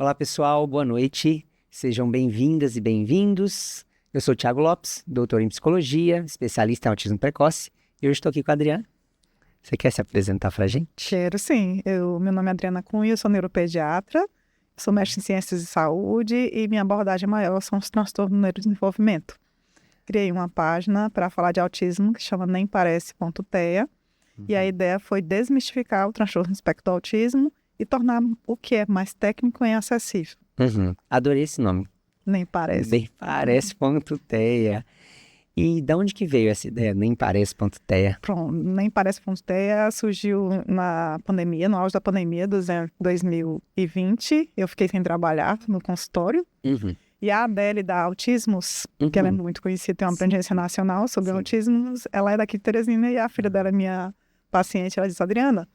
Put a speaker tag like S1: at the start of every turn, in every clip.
S1: Olá, pessoal, boa noite. Sejam bem-vindas e bem-vindos. Eu sou o Thiago Lopes, doutor em psicologia, especialista em autismo precoce, e hoje estou aqui com a Adriana. Você quer se apresentar pra gente?
S2: Quero sim. Meu nome é Adriana Cunha, eu sou neuropediatra, sou mestre em ciências de saúde e minha abordagem maior são os transtornos do neurodesenvolvimento. Criei uma página para falar de autismo que chama nemparece.tea e a ideia foi desmistificar o transtorno do espectro do autismo e tornar o que é mais técnico e acessível.
S1: Adorei esse nome.
S2: Nem parece.
S1: Nemparece.tea. E de onde que veio essa ideia, nemparece.tea?
S2: Pronto, nemparece.tea surgiu na pandemia, no auge da pandemia de 2020. Eu fiquei sem trabalhar no consultório. E a Adele da Autismos, que ela é muito conhecida, tem uma abrangência nacional sobre autismos, ela é daqui de Teresina e a filha dela é minha paciente. Ela disse: Adriana,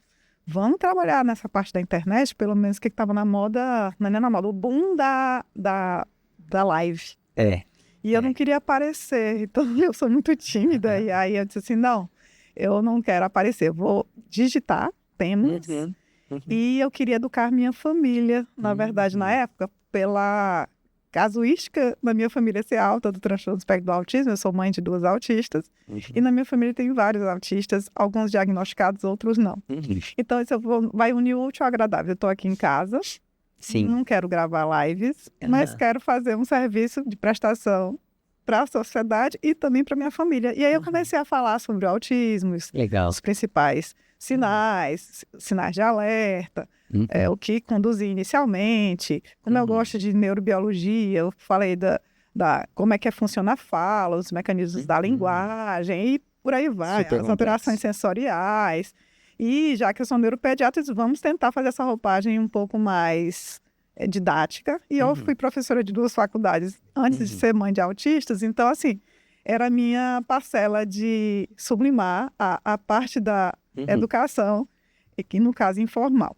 S2: vamos trabalhar nessa parte da internet, pelo menos que estava na moda, não é na moda, o boom da live. E eu não queria aparecer, então eu sou muito tímida. E aí eu disse assim, não, eu não quero aparecer, vou digitar temas. E eu queria educar minha família, na verdade, na época, pela casuística da minha família ser alta do transtorno do espectro do autismo. Eu sou mãe de 2 autistas, e na minha família tem vários autistas, alguns diagnosticados, outros não. Então isso vai unir o útil ao agradável. Eu estou aqui em casa.
S1: Sim.
S2: Não quero gravar lives, mas quero fazer um serviço de prestação para a sociedade e também para minha família. E aí eu comecei a falar sobre o autismo, os principais sinais de alerta, o que conduzir inicialmente. Como eu gosto de neurobiologia, eu falei da como é que funciona a fala, os mecanismos da linguagem e por aí vai, as alterações sensoriais. E já que eu sou neuropediatra, vamos tentar fazer essa roupagem um pouco mais didática. E eu fui professora de 2 faculdades antes de ser mãe de autistas. Então, assim, era a minha parcela de sublimar a parte da educação, e que no caso informal.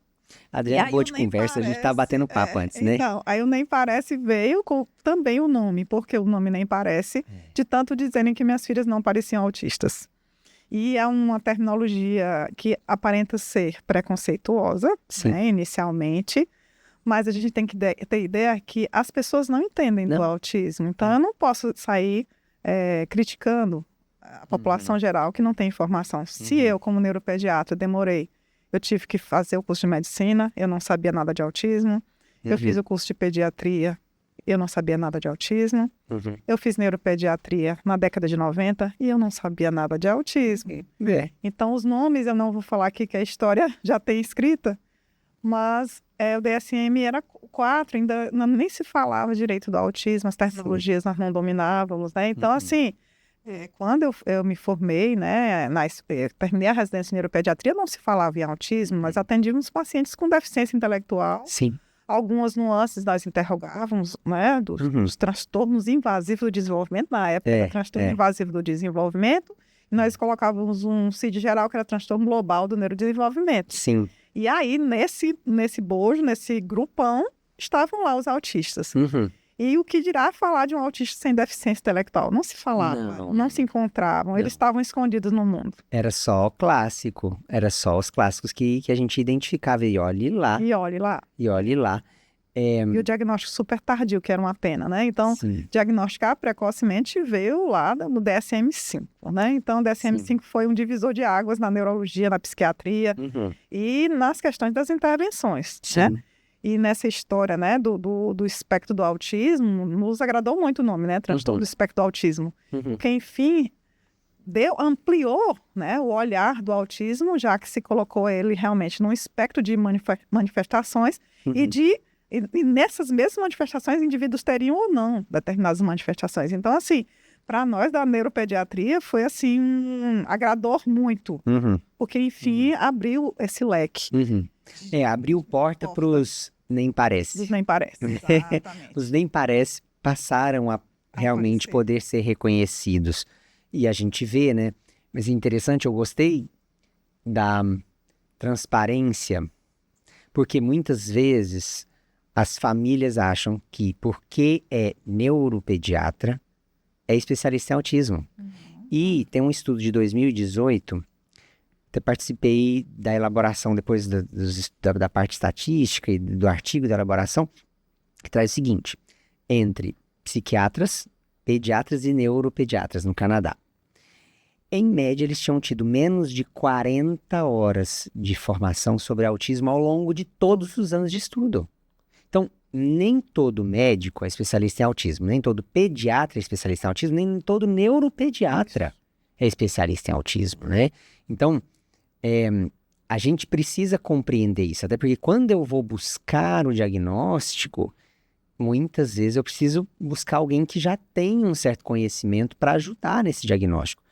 S1: Adriana, boa de conversa, a gente tá batendo papo antes, né?
S2: Então, aí o Nem Parece veio com também o nome, porque o nome Nem Parece, de tanto dizerem que minhas filhas não pareciam autistas. E é uma terminologia que aparenta ser preconceituosa, né, inicialmente, mas a gente tem que ter ideia que as pessoas não entendem do autismo. Então, eu não posso sair criticando a população geral que não tem informação. Se eu, como neuropediatra, eu tive que fazer o curso de medicina, eu não sabia nada de autismo. Eu fiz o curso de pediatria, eu não sabia nada de autismo. Eu fiz neuropediatria na década de 90 e eu não sabia nada de autismo. Então, os nomes eu não vou falar aqui, que a história já tem escrita, mas o DSM era 4, ainda nem se falava direito do autismo, as terminologias nós não dominávamos, né? Então, assim, quando eu me formei, né, terminei a residência em neuropediatria, não se falava em autismo, mas atendíamos pacientes com deficiência intelectual.
S1: Sim.
S2: Algumas nuances nós interrogávamos, né, dos transtornos invasivos do desenvolvimento. Na época, era transtorno invasivo do desenvolvimento, e nós colocávamos um CID geral, que era transtorno global do neurodesenvolvimento.
S1: Sim.
S2: E aí, nesse bojo, nesse grupão, estavam lá os autistas. E o que dirá falar de um autista sem deficiência intelectual? Não se falava, não se encontravam, eles estavam escondidos no mundo.
S1: Era só clássico, era só os clássicos que a gente identificava, e olhe lá.
S2: E olhe lá. E o diagnóstico super tardio, que era uma pena, né? Então, diagnosticar precocemente veio lá no DSM-5, né? Então, o DSM-5 foi um divisor de águas na neurologia, na psiquiatria e nas questões das intervenções, né? E nessa história, né, do espectro do autismo, nos agradou muito o nome, né? Transtorno do espectro do autismo. Porque, enfim, ampliou, né, o olhar do autismo, já que se colocou ele realmente num espectro de manifestações e nessas mesmas manifestações, indivíduos teriam ou não determinadas manifestações. Então, assim, para nós da neuropediatria, foi assim, agradou muito. Porque, enfim, abriu esse leque.
S1: Abriu porta para os Nem Parece.
S2: Os Nem Parece, exatamente.
S1: Os Nem Parece passaram a realmente poder ser reconhecidos. E a gente vê, né? Mas é interessante, eu gostei da transparência, porque muitas vezes as famílias acham que porque é neuropediatra, é especialista em autismo. E tem um estudo de 2018, eu participei da elaboração depois da parte estatística e do artigo da elaboração, que traz o seguinte, entre psiquiatras, pediatras e neuropediatras no Canadá. Em média, eles tinham tido menos de 40 horas de formação sobre autismo ao longo de todos os anos de estudo. Então, nem todo médico é especialista em autismo, nem todo pediatra é especialista em autismo, nem todo neuropediatra é especialista em autismo, né? Então, a gente precisa compreender isso, até porque quando eu vou buscar o diagnóstico, muitas vezes eu preciso buscar alguém que já tem um certo conhecimento para ajudar nesse diagnóstico.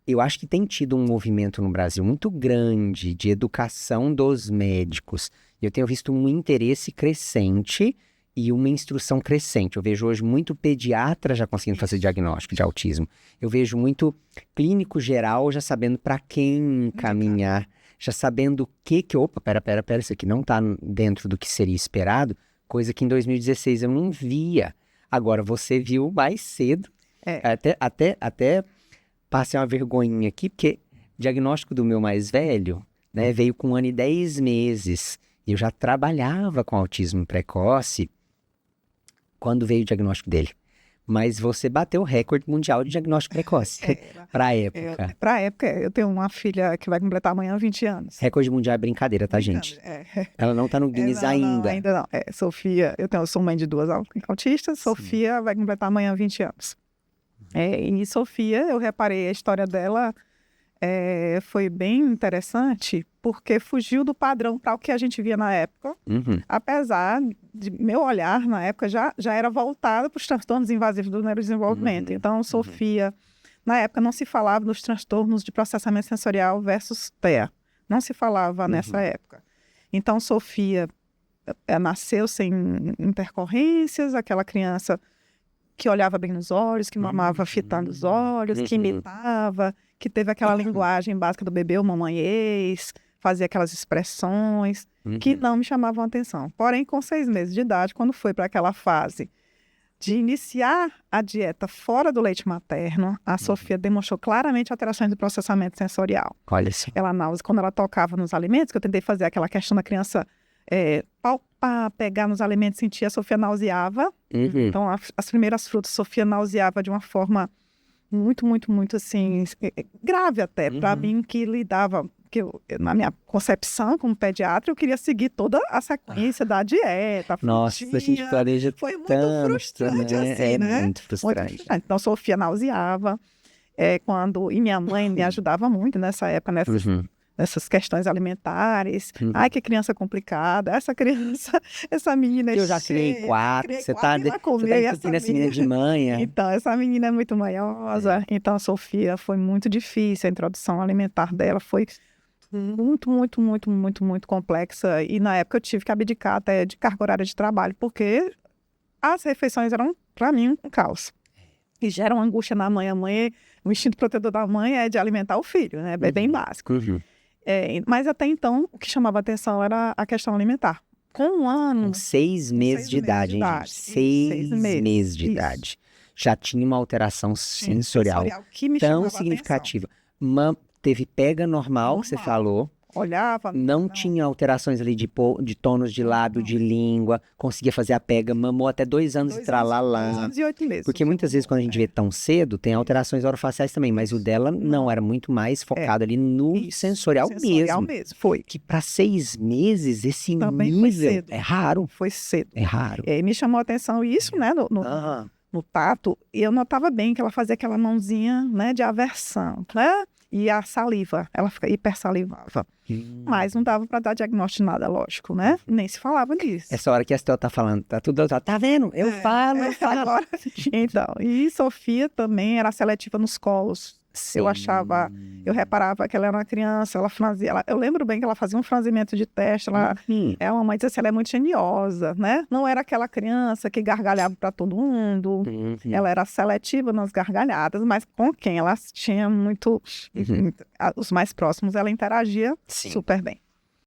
S1: Eu acho que tem tido um movimento no Brasil muito grande de educação dos médicos. Eu tenho visto um interesse crescente e uma instrução crescente. Eu vejo hoje muito pediatra já conseguindo fazer diagnóstico de autismo. Eu vejo muito clínico geral já sabendo para quem encaminhar, já sabendo o que... Opa, pera, isso aqui não está dentro do que seria esperado, coisa que em 2016 eu não via. Agora, você viu mais cedo, até passei uma vergonhinha aqui, porque o diagnóstico do meu mais velho, né, veio com 1 ano e 10 meses. Eu já trabalhava com autismo precoce quando veio o diagnóstico dele. Mas você bateu o recorde mundial de diagnóstico precoce para a época.
S2: Para a época, eu tenho uma filha que vai completar amanhã 20 anos.
S1: Recorde mundial é brincadeira, tá, gente? Ela não tá no Guinness ainda.
S2: Ainda não. Sofia, eu sou mãe de 2 autistas. Sim. Sofia vai completar amanhã 20 anos. E Sofia, eu reparei, a história dela foi bem interessante, porque fugiu do padrão para o que a gente via na época. Apesar de meu olhar, na época, já era voltado para os transtornos invasivos do neurodesenvolvimento. Então, Sofia, na época, não se falava dos transtornos de processamento sensorial versus TEA. Não se falava nessa época. Então, Sofia nasceu sem intercorrências, aquela criança que olhava bem nos olhos, que mamava fitando os olhos, que imitava, que teve aquela linguagem básica do bebê, o mamães, fazia aquelas expressões que não me chamavam a atenção. Porém, com 6 meses de idade, quando foi para aquela fase de iniciar a dieta fora do leite materno, a Sofia demonstrou claramente alterações do processamento sensorial.
S1: Olha só.
S2: Ela náusea, quando ela tocava nos alimentos, que eu tentei fazer aquela questão da criança palpar, pegar nos alimentos, sentir, a Sofia nauseava. Então, as primeiras frutas, Sofia nauseava de uma forma muito, muito, muito, assim, grave até, para mim, que lidava, na minha concepção como pediatra, eu queria seguir toda a sequência da dieta.
S1: Nossa, a gente planeja
S2: foi muito frustrante, assim, né?
S1: Muito frustrante.
S2: Então, Sofia nauseava, e minha mãe me ajudava muito nessa época, nessas questões alimentares. Ai, que criança complicada. Essa menina
S1: eu já criei 4. Você tá discutindo essa menina de manhã.
S2: Então, essa menina é muito manhosa. Então, a Sofia foi muito difícil. A introdução alimentar dela foi muito, muito, muito, muito, muito complexa. E na época eu tive que abdicar até de carga horária de trabalho, porque as refeições eram, para mim, um caos. E gera uma angústia na mãe. O instinto protetor da mãe é de alimentar o filho, né? É bem básico. Mas até então, o que chamava atenção era a questão alimentar. Com 1 ano...
S1: Com 6 meses de idade, hein, gente? 6 meses de idade. Já tinha uma alteração sensorial
S2: que me
S1: tão significativa. Teve pega normal, você falou.
S2: Olhava...
S1: Não tinha alterações ali de tônus de lábio, de língua. Conseguia fazer a pega, mamou até 2 anos e tralalá.
S2: 2 anos e 8 meses.
S1: Porque muitas vezes quando a gente vê tão cedo, tem alterações orofaciais também. Mas o dela não, era muito mais focado ali no sensorial mesmo.
S2: Foi.
S1: Que para 6 meses, esse
S2: também
S1: nível é raro.
S2: Foi cedo.
S1: É raro.
S2: Me chamou a atenção isso, né, no tato. E eu notava bem que ela fazia aquela mãozinha, né, de aversão, né? E a saliva, ela fica hipersalivava. Mas não dava para dar diagnóstico de nada, lógico, né? Nem se falava disso.
S1: Essa hora que a Estel tá falando, tá tudo... Tá vendo? Eu falo.
S2: Agora, então, e Sofia também era seletiva nos colos. Sim. Eu reparava que ela era uma criança, eu lembro bem que ela fazia um franzimento de testa, uma mãe dizia assim, ela é muito geniosa, né? Não era aquela criança que gargalhava para todo mundo, ela era seletiva nas gargalhadas, mas com quem ela tinha muito, os mais próximos, ela interagia super bem.